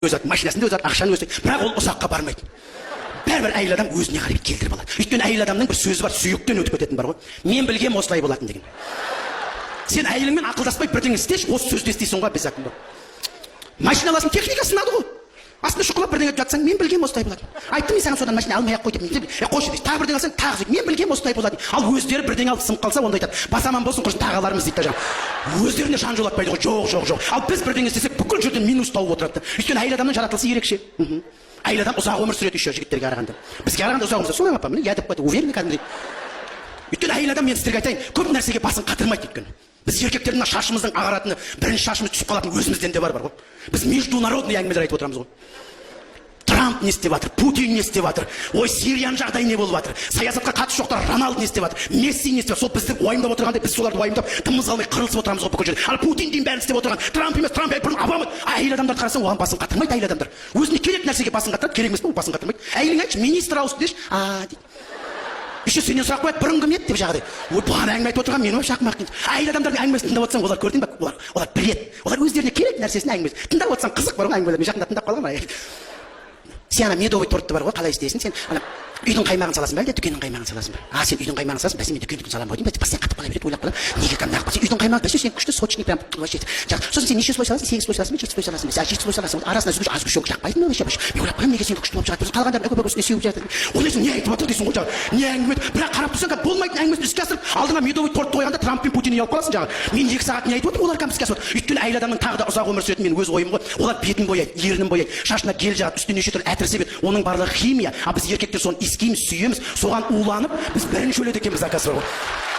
өзі машинасында өзі ақшаны өзі, бірақ ол ұзаққа бармайды. Бәрібір әйел адам өзіне қарай келтіріп алады. Өйткені әйел адамның бір сөзі бар, сүйектен өтіп кететін бар ғой. Мен білгем осылай болатын деген. Сен әйеліңмен ақылдаспай бірдеңе істеші, осы сөзді естисің ғой без ақыл. Машина аласың, техника сынады ғой. Астына шұқылап бірдеңе жатсаң, мен білгем осылай болады. Айттым мен саған содан машина алмай-ақ қой деп. Қойшы дейсің, тағы бірдеңе алсаң, тағы мен білгем осылай болады. Ал өздері бірдеңе алып сынып қалса, онда айтады. Басаман болсын, құрсын тағаларымыз дейді жаңа. Өздеріне жан жолатпайды ғой. Жоқ. Ал біз бірдеңе істесек, бүкіл жерден минус тауып отырады. Өйткені әйел адамның жаратылысы ерекше. Әйел адам ұзақ өмір сүреді еще жігіттерге қарағанда. Бізге қарағанда ұзақ өмір сүреді. Солай ма апа? Міне я деп қойды. Уверен кәдімгідей. Өйткені әйел адам мен сіздерге айтайын, көп нәрсеге басын қатырмайды өйткені. Біз еркектердің шашымыздың ағаратыны, бірінші шашымыз түсіп қалатын өзімізден де бар ғой. Біз международный әңгімелер айтып отырамыз ғой. Трамп не істеп жатыр, Путин не істеп жатыр, ой Сирияның жағдайы не болып жатыр, саясатқа қатысы жоқтар Роналду не істеп жатыр, Месси не істеп жатыр. Сол бізді уайымдап отырғандай біз соларды уайымдап тымыз алмай қырылысып отырамыз ғой бүкіл жерде. Ал Путин дейін бәрін істеп отырған, Трамп емес, Трамп бұрын Обама. Әйел адамдарды қарасаң, оған басын қатырмайды әйел адамдар. Өзіне керек нәрсеге басын қатырады, керек емес пе, басын қатырмайды. Әйелің айтшы, министр ауысты деші, дейді. Еще сенен сұрақ қояды, бұрын кім еді деп жағдай. Ой, бұған әңгіме айтып отырған мен ой шақмақ дейді. Әйел адамдардың әңгімесін тыңдап отырсаң, олар көрдің бе? Олар біледі. Олар өздеріне керек нәрсесін әңгімесі. Тыңдап отырсаң қызық бар ғой әңгімелер. Мен жақында тыңдап қалған. Сен ана медовый тортты бар ғой, қалай істейсің? Сен ана үйдің қаймағын саласың ба, әлде дүкеннің қаймағын саласың ба? Сен үйдің қаймағын саласың, бәсе мен дүкеннің саламын ғой деймін. Бәсе қатып қала береді, ойлап қаламын. Неге қаймақ ба? Сен үйдің қаймағы, бәсе сен күшті сочный прям вообще. Сосын сен неше слой саласың? 8 слой саласың ба, 7 слой саласың ба? 7 слой саласың. Арасына сүзгіш аз күшік жақпайсың ба вообще? Мен ойлап қаламын, неге сен күшті болып шығады? Қалғандар өкпе үстіне сеуіп жатыр. Оны сен не айтып жатыр дейсің ғой жаңағы. Не әңгіме? Бірақ қарап тұрсаң, болмайтын әңгімесін іске асырып, алдыңа медовый торт қойғанда Трамп пен Путин ұялып қаласың жаңағы. Мен 2 сағат не айтып отырмын, олар кәмпіске асып отыр. Өйткені әйел адамның тағы да ұзақ өмір сүретіні менің өз ойым ғой. Олар бетін бояйды, ернін бояйды, шашына гель жағады, үстіне неше түрлі әтір себеді. Оның барлығы химия. А біз еркектер соны иіскейміз, сүйеміз, соған уланып, біз бірінші өледі екенбіз, оказывается.